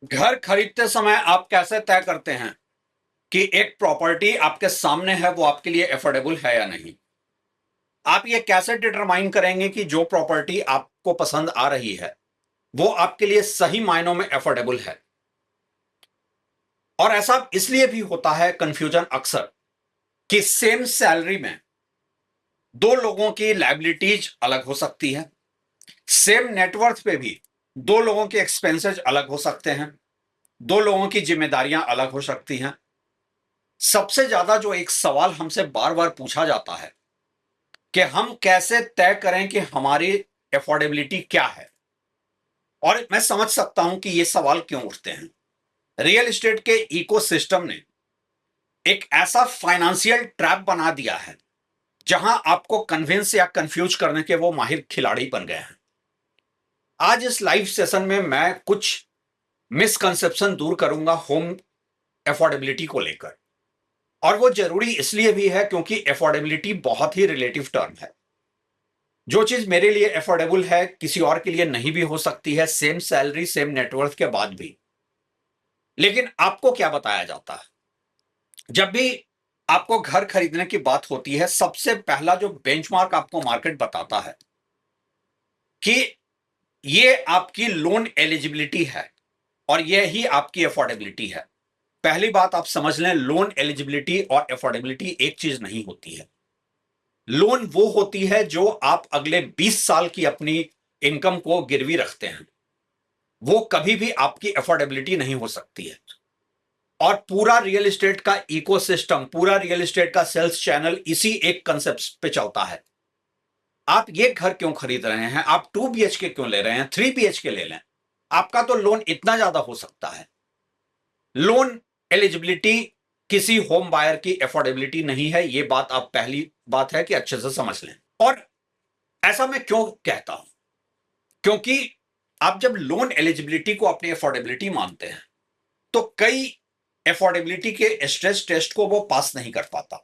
घर खरीदते समय आप कैसे तय करते हैं कि एक प्रॉपर्टी आपके सामने है वो आपके लिए एफोर्डेबल है या नहीं? आप ये कैसे डिटरमाइन करेंगे कि जो प्रॉपर्टी आपको पसंद आ रही है वो आपके लिए सही मायनों में एफोर्डेबल है? और ऐसा इसलिए भी होता है कंफ्यूजन अक्सर कि सेम सैलरी में दो लोगों की लायबिलिटीज अलग हो सकती है। सेम नेटवर्थ पे भी दो लोगों के एक्सपेंसेस अलग हो सकते हैं। दो लोगों की जिम्मेदारियां अलग हो सकती हैं। सबसे ज्यादा जो एक सवाल हमसे बार बार पूछा जाता है कि हम कैसे तय करें कि हमारी अफोर्डेबिलिटी क्या है। और मैं समझ सकता हूं कि ये सवाल क्यों उठते हैं। रियल एस्टेट के इकोसिस्टम ने एक ऐसा फाइनेंशियल ट्रैप बना दिया है जहां आपको कन्विंस या कंफ्यूज करने के वो माहिर खिलाड़ी बन गए हैं। आज इस लाइव सेशन में मैं कुछ मिसकंसेप्शन दूर करूंगा होम अफोर्डेबिलिटी को लेकर। और वो जरूरी इसलिए भी है क्योंकि अफोर्डेबिलिटी बहुत ही रिलेटिव टर्म है। जो चीज मेरे लिए अफोर्डेबल है किसी और के लिए नहीं भी हो सकती है, सेम सैलरी सेम नेटवर्थ के बाद भी। लेकिन आपको क्या बताया जाता है जब भी आपको घर खरीदने की बात होती है? सबसे पहला जो बेंचमार्क आपको मार्केट बताता है कि ये आपकी लोन एलिजिबिलिटी है और ये ही आपकी अफोर्डेबिलिटी है। पहली बात आप समझ लें, लोन एलिजिबिलिटी और अफोर्डेबिलिटी एक चीज नहीं होती है। लोन वो होती है जो आप अगले 20 साल की अपनी इनकम को गिरवी रखते हैं। वो कभी भी आपकी अफोर्डेबिलिटी नहीं हो सकती है। और पूरा रियल एस्टेट का इकोसिस्टम, पूरा रियल एस्टेट का सेल्स चैनल इसी एक कंसेप्ट पे चलता है। आप ये घर क्यों खरीद रहे हैं? आप 2 BHK क्यों ले रहे हैं? 3 BHK ले लें, आपका तो लोन इतना ज्यादा हो सकता है। लोन एलिजिबिलिटी किसी होम बायर की अफोर्डेबिलिटी नहीं है। ये बात आप पहली बात है कि अच्छे से समझ लें। और ऐसा मैं क्यों कहता हूं? क्योंकि आप जब लोन एलिजिबिलिटी को अपनी अफोर्डेबिलिटी मानते हैं तो कई अफोर्डेबिलिटी के स्ट्रेस टेस्ट को वो पास नहीं कर पाता।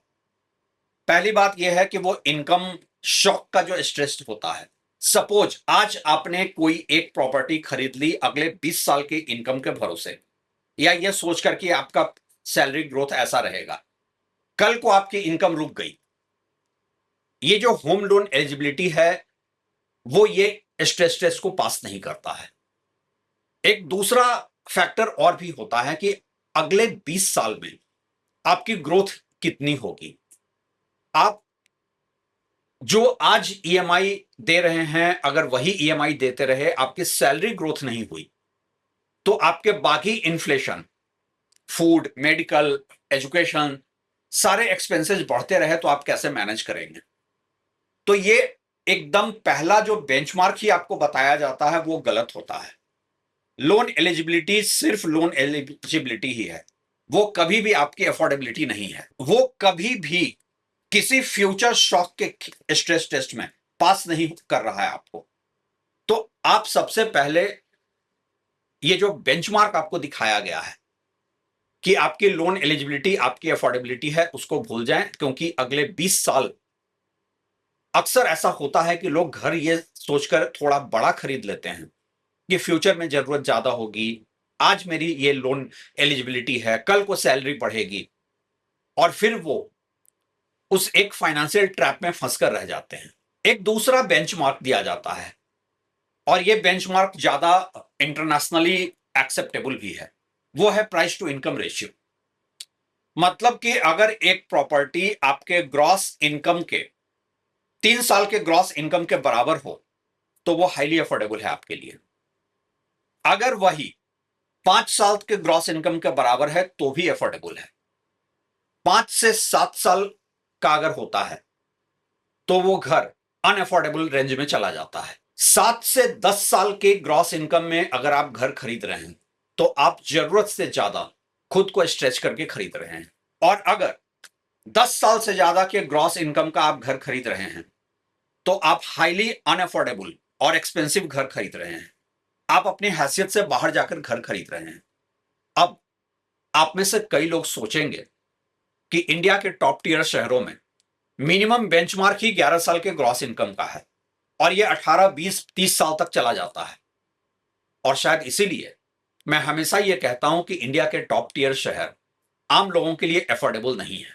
पहली बात यह है कि वो इनकम शॉक का जो स्ट्रेस होता है। सपोज आज आपने कोई एक प्रॉपर्टी खरीद ली अगले 20 साल की इनकम के भरोसे, या ये सोचकर कि आपका सैलरी ग्रोथ ऐसा रहेगा। कल को आपकी इनकम रुक गई, ये जो होम लोन एलिजिबिलिटी है वो ये स्ट्रेस टेस्ट को पास नहीं करता है। एक दूसरा फैक्टर और भी होता है कि अगले 20 साल में आपकी ग्रोथ कितनी होगी। आप जो आज ईएमआई दे रहे हैं, अगर वही ईएमआई देते रहे, आपकी सैलरी ग्रोथ नहीं हुई, तो आपके बाकी इन्फ्लेशन, फूड, मेडिकल, एजुकेशन, सारे एक्सपेंसेस बढ़ते रहे तो आप कैसे मैनेज करेंगे? तो ये एकदम पहला जो बेंचमार्क ही आपको बताया जाता है वो गलत होता है। लोन एलिजिबिलिटी सिर्फ लोन एलिजिबिलिटी ही है, वो कभी भी आपकी अफोर्डेबिलिटी नहीं है। वो कभी भी किसी फ्यूचर शॉक के स्ट्रेस टेस्ट में पास नहीं कर रहा है आपको। तो आप सबसे पहले ये जो बेंचमार्क आपको दिखाया गया है कि आपकी लोन एलिजिबिलिटी आपकी अफोर्डेबिलिटी है, उसको भूल जाएं। क्योंकि अगले 20 साल अक्सर ऐसा होता है कि लोग घर ये सोचकर थोड़ा बड़ा खरीद लेते हैं कि फ्यूचर में जरूरत ज्यादा होगी, आज मेरी ये लोन एलिजिबिलिटी है, कल को सैलरी बढ़ेगी, और फिर वो उस एक फाइनेंशियल ट्रैप में फंसकर रह जाते हैं। एक दूसरा बेंचमार्क दिया जाता है और ये बेंचमार्क ज्यादा इंटरनेशनली एक्सेप्टेबल भी है, वो है प्राइस टू इनकम रेशियो। मतलब कि अगर एक प्रॉपर्टी आपके ग्रॉस इनकम के 3 साल के ग्रॉस इनकम के बराबर हो तो वो हाईली अफोर्डेबल है आपके लिए। अगर वही 5 साल के ग्रॉस इनकम के बराबर है तो भी अफोर्डेबल है। 5 से 7 साल का अगर होता है तो वो घर अनअफोर्डेबल रेंज में चला जाता है। 7 से 10 साल के ग्रॉस इनकम में अगर आप घर खरीद रहे हैं तो आप जरूरत से ज्यादा खुद को स्ट्रेच करके खरीद रहे हैं। और अगर 10 साल से ज्यादा के ग्रॉस इनकम का आप घर खरीद रहे हैं तो आप हाईली अनअफोर्डेबल और एक्सपेंसिव घर खरीद रहे हैं। आप अपनी हैसियत से बाहर जाकर घर खरीद रहे हैं। अब आप में से कई लोग सोचेंगे कि इंडिया के टॉप टीयर शहरों में मिनिमम बेंचमार्क ही 11 साल के ग्रॉस इनकम का है और ये 18, 20, 30 साल तक चला जाता है। और शायद इसीलिए मैं हमेशा ये कहता हूं कि इंडिया के टॉप टियर शहर आम लोगों के लिए अफोर्डेबल नहीं है।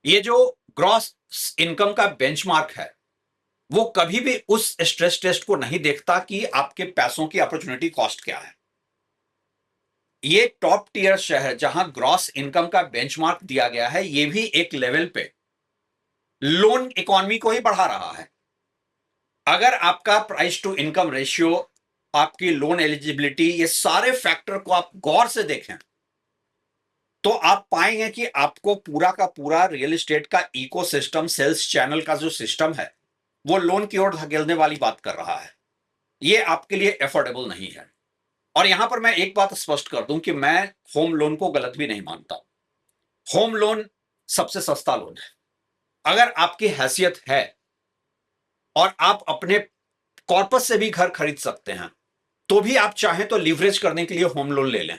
ये जो ग्रॉस इनकम का बेंचमार्क है वो कभी भी उस स्ट्रेस टेस्ट को नहीं देखता कि आपके पैसों की अपॉर्चुनिटी कॉस्ट क्या है। ये टॉप टियर शहर जहां ग्रॉस इनकम का बेंचमार्क दिया गया है, ये भी एक लेवल पे लोन इकोनॉमी को ही बढ़ा रहा है। अगर आपका प्राइस टू इनकम रेशियो, आपकी लोन एलिजिबिलिटी, ये सारे फैक्टर को आप गौर से देखें तो आप पाएंगे कि आपको पूरा का पूरा रियल एस्टेट का इकोसिस्टम, सेल्स चैनल का जो सिस्टम है वो लोन की ओर धकेलने वाली बात कर रहा है। ये आपके लिए अफोर्डेबल नहीं है। और यहां पर मैं एक बात स्पष्ट कर दूं कि मैं होम लोन को गलत भी नहीं मानता। होम लोन सबसे सस्ता लोन है। अगर आपकी हैसियत है और आप अपने कॉर्पस से भी घर खरीद सकते हैं तो भी आप चाहें तो लीवरेज करने के लिए होम लोन ले लें।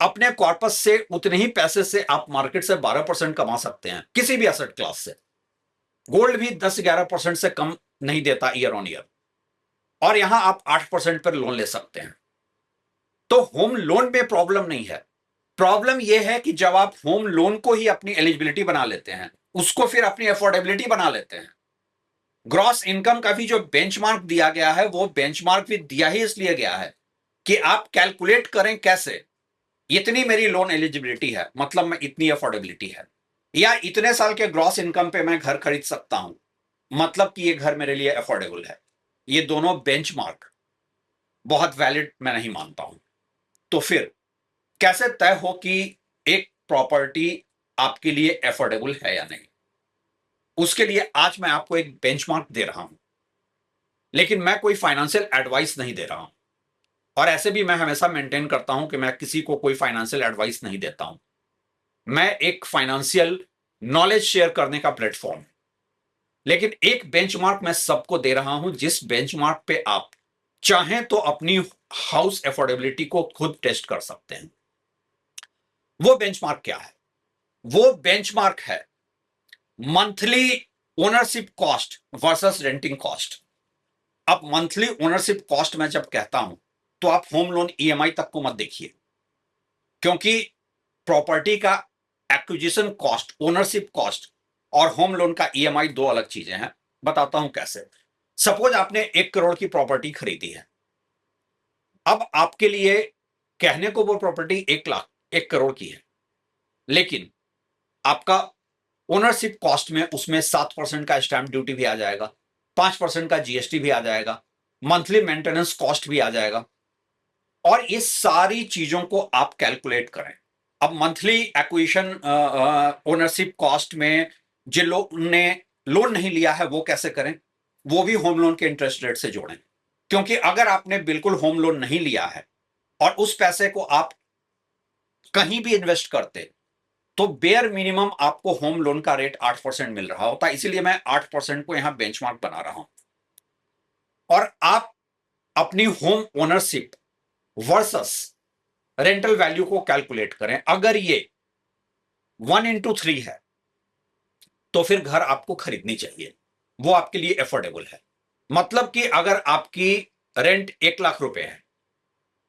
अपने कॉर्पस से उतने ही पैसे से आप मार्केट से 12% कमा सकते हैं, किसी भी एसेट क्लास से। गोल्ड भी 10-11% से कम नहीं देता ईयर ऑन ईयर, और यहां आप 8% पर लोन ले सकते हैं। तो होम लोन में प्रॉब्लम नहीं है। प्रॉब्लम यह है कि जब आप होम लोन को ही अपनी एलिजिबिलिटी बना लेते हैं, उसको फिर अपनी अफोर्डेबिलिटी बना लेते हैं। ग्रॉस इनकम का भी जो बेंचमार्क दिया गया है वो बेंचमार्क भी दिया ही इसलिए गया है कि आप कैलकुलेट करें कैसे इतनी मेरी लोन एलिजिबिलिटी है, मतलब मैं इतनी अफोर्डेबिलिटी है, या इतने साल के ग्रॉस इनकम पे मैं घर खरीद सकता हूं, मतलब कि ये घर मेरे लिए अफोर्डेबल है। ये दोनों बेंचमार्क बहुत वैलिड मैं नहीं मानता हूं। तो फिर कैसे तय हो कि एक प्रॉपर्टी आपके लिए अफोर्डेबल है या नहीं? उसके लिए आज मैं आपको एक बेंचमार्क दे रहा हूं, लेकिन मैं कोई फाइनेंशियल एडवाइस नहीं दे रहा हूं। और ऐसे भी मैं हमेशा मेंटेन करता हूं कि मैं किसी को कोई फाइनेंशियल एडवाइस नहीं देता हूं। मैं एक फाइनेंशियल नॉलेज शेयर करने का प्लेटफॉर्म, लेकिन एक बेंचमार्क मैं सबको दे रहा हूं जिस बेंचमार्क पे आप चाहें तो अपनी हाउस अफोर्डेबिलिटी को खुद टेस्ट कर सकते हैं। वो बेंचमार्क क्या है? वो बेंचमार्क है monthly ownership cost versus renting cost. अब मंथली ओनरशिप कॉस्ट मैं जब कहता हूं तो आप होम लोन ईएमआई तक को मत देखिए, क्योंकि प्रॉपर्टी का एक्विजिशन कॉस्ट, ओनरशिप कॉस्ट और होम लोन का ईएमआई दो अलग चीजें हैं। बताता हूं कैसे। सपोज आपने 1 करोड़ की प्रॉपर्टी खरीदी है। अब आपके लिए कहने को वो प्रॉपर्टी 1 लाख 1 करोड़ की है, लेकिन आपका ओनरशिप कॉस्ट में उसमें 7% का स्टैंप ड्यूटी भी आ जाएगा, 5% का जीएसटी भी आ जाएगा, मंथली मेंटेनेंस कॉस्ट भी आ जाएगा, और ये सारी चीजों को आप कैलकुलेट करें। अब मंथली एक्विजिशन ओनरशिप कॉस्ट में जिन लोगों ने लोन नहीं लिया है वो कैसे करें? वो भी होम लोन के इंटरेस्ट रेट से जोड़ें, क्योंकि अगर आपने बिल्कुल होम लोन नहीं लिया है और उस पैसे को आप कहीं भी इन्वेस्ट करते तो बेयर मिनिमम आपको होम लोन का रेट 8% मिल रहा होता। इसीलिए मैं 8% को यहां बेंचमार्क बना रहा हूं। और आप अपनी home ownership versus rental value को कैलकुलेट करें। अगर ये 1:3 है तो फिर घर आपको खरीदनी चाहिए, वो आपके लिए अफोर्डेबल है। मतलब कि अगर आपकी रेंट 1 लाख रुपए है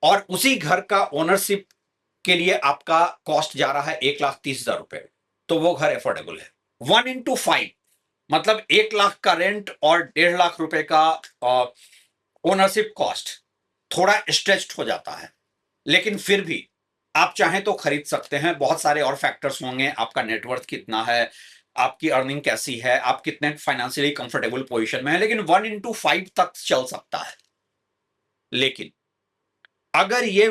और उसी घर का ओनरशिप के लिए आपका कॉस्ट जा रहा है 1,30,000 रुपए, तो वो घर अफोर्डेबल है। 1:5 मतलब 1 लाख का रेंट और 1.5 लाख रुपए का ओनरशिप कॉस्ट थोड़ा स्ट्रेच्ड हो जाता है, लेकिन फिर भी आप चाहें तो खरीद सकते हैं। बहुत सारे और फैक्टर्स होंगे, आपका नेटवर्थ कितना है, आपकी अर्निंग कैसी है, आप कितने फाइनेंशियली कंफर्टेबल पोजीशन में है, लेकिन 1:5 तक चल सकता है। लेकिन अगर ये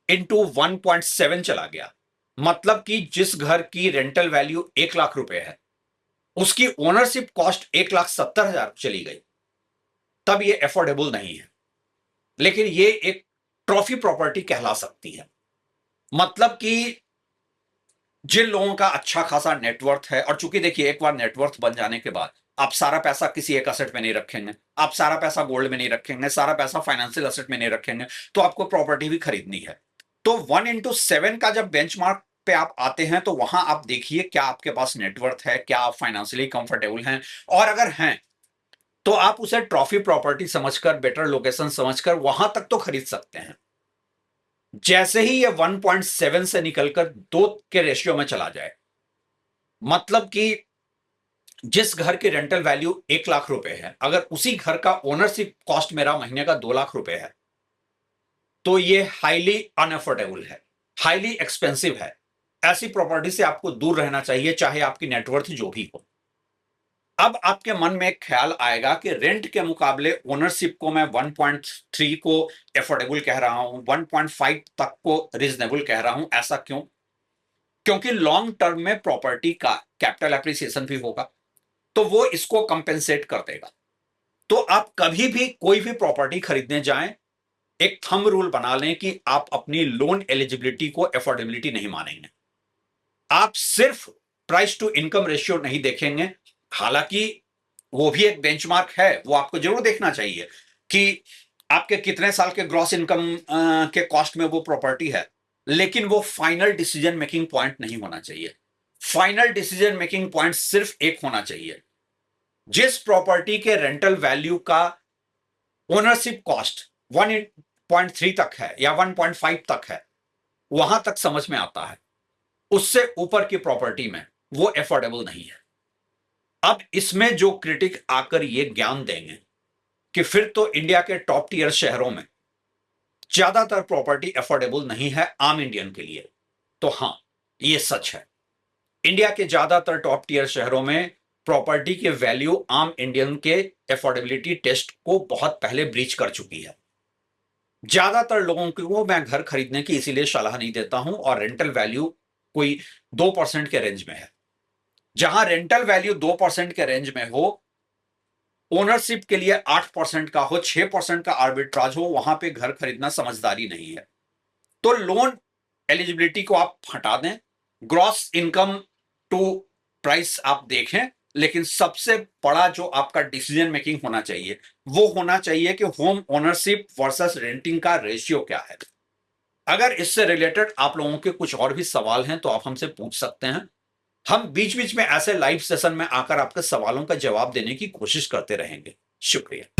1:1.7 चला गया, मतलब कि जिस घर की रेंटल वैल्यू 1 लाख रुपए है उसकी ओनरशिप कॉस्ट 1,70,000 चली गई, तब ये अफोर्डेबल नहीं है। लेकिन ये एक ट्रॉफी प्रॉपर्टी कहला सकती है। मतलब कि जिन लोगों का अच्छा खासा नेटवर्थ है, और चूंकि देखिए एक बार नेटवर्थ बन जाने के बाद आप सारा पैसा किसी एक असेट में नहीं रखेंगे, आप सारा पैसा गोल्ड में नहीं रखेंगे, सारा पैसा फाइनेंशियल असेट में नहीं रखेंगे, तो आपको प्रॉपर्टी भी खरीदनी है। तो 1:7 का जब बेंचमार्क पे आप आते हैं तो वहां आप देखिए क्या आपके पास नेटवर्थ है, क्या आप फाइनेंशियली कंफर्टेबल हैं, और अगर हैं तो आप उसे ट्रॉफी प्रॉपर्टी समझकर, बेटर लोकेशन समझकर वहां तक तो खरीद सकते हैं। जैसे ही ये 1.7 से निकलकर 2 के रेशियो में चला जाए, मतलब कि जिस घर की रेंटल वैल्यू 1 लाख रुपए है, अगर उसी घर का ओनरशिप कॉस्ट मेरा महीने का 2 लाख रुपए है, तो ये हाईली अनअफोर्डेबल है, हाईली एक्सपेंसिव है। ऐसी प्रॉपर्टी से आपको दूर रहना चाहिए, चाहे आपकी नेटवर्थ जो भी हो। अब आपके मन में एक ख्याल आएगा कि रेंट के मुकाबले ओनरशिप को मैं 1.3 को एफोर्डेबल कह रहा हूं, 1.5 तक को रीजनेबल कह रहा हूं। ऐसा क्यों? क्योंकि लॉन्ग टर्म में प्रॉपर्टी का कैपिटल एप्रिसिएशन भी होगा, तो वो इसको कंपेंसेट कर देगा। तो आप कभी भी कोई भी प्रॉपर्टी खरीदने जाएं, एक थंब रूल बना लें कि आप अपनी लोन एलिजिबिलिटी को एफोर्डेबिलिटी नहीं मानेंगे। आप सिर्फ प्राइस टू इनकम रेशियो नहीं देखेंगे, हालांकि वो भी एक बेंचमार्क है, वो आपको जरूर देखना चाहिए कि आपके कितने साल के ग्रॉस इनकम के कॉस्ट में वो प्रॉपर्टी है, लेकिन वो फाइनल डिसीजन मेकिंग पॉइंट नहीं होना चाहिए। फाइनल डिसीजन मेकिंग पॉइंट सिर्फ एक होना चाहिए, जिस प्रॉपर्टी के रेंटल वैल्यू का ओनरशिप कॉस्ट 1.3 तक है या 1.5 तक है, वहां तक समझ में आता है, उससे ऊपर की प्रॉपर्टी में वो एफोर्डेबल नहीं है। अब इसमें जो क्रिटिक आकर ये ज्ञान देंगे कि फिर तो इंडिया के टॉप टियर शहरों में ज्यादातर प्रॉपर्टी एफोर्डेबल नहीं है आम इंडियन के लिए, तो हां, ये सच है। इंडिया के ज्यादातर टॉप टियर शहरों में प्रॉपर्टी के वैल्यू आम इंडियन के एफोर्डेबिलिटी टेस्ट को बहुत पहले ब्रीच कर चुकी है। ज्यादातर लोगों को मैं घर खरीदने की इसीलिए सलाह नहीं देता हूं, और रेंटल वैल्यू कोई 2% के रेंज में है। जहां रेंटल वैल्यू 2% के रेंज में हो, ओनरशिप के लिए 8% का हो, 6% का आर्बिट्राज हो, वहां पे घर खरीदना समझदारी नहीं है। तो लोन एलिजिबिलिटी को आप हटा दें, ग्रॉस इनकम टू प्राइस आप देखें, लेकिन सबसे बड़ा जो आपका डिसीजन मेकिंग होना चाहिए, वो होना चाहिए कि होम ओनरशिप वर्सेस रेंटिंग का रेशियो क्या है। अगर इससे रिलेटेड आप लोगों के कुछ और भी सवाल हैं तो आप हमसे पूछ सकते हैं। हम बीच बीच में ऐसे लाइव सेशन में आकर आपके सवालों का जवाब देने की कोशिश करते रहेंगे। शुक्रिया।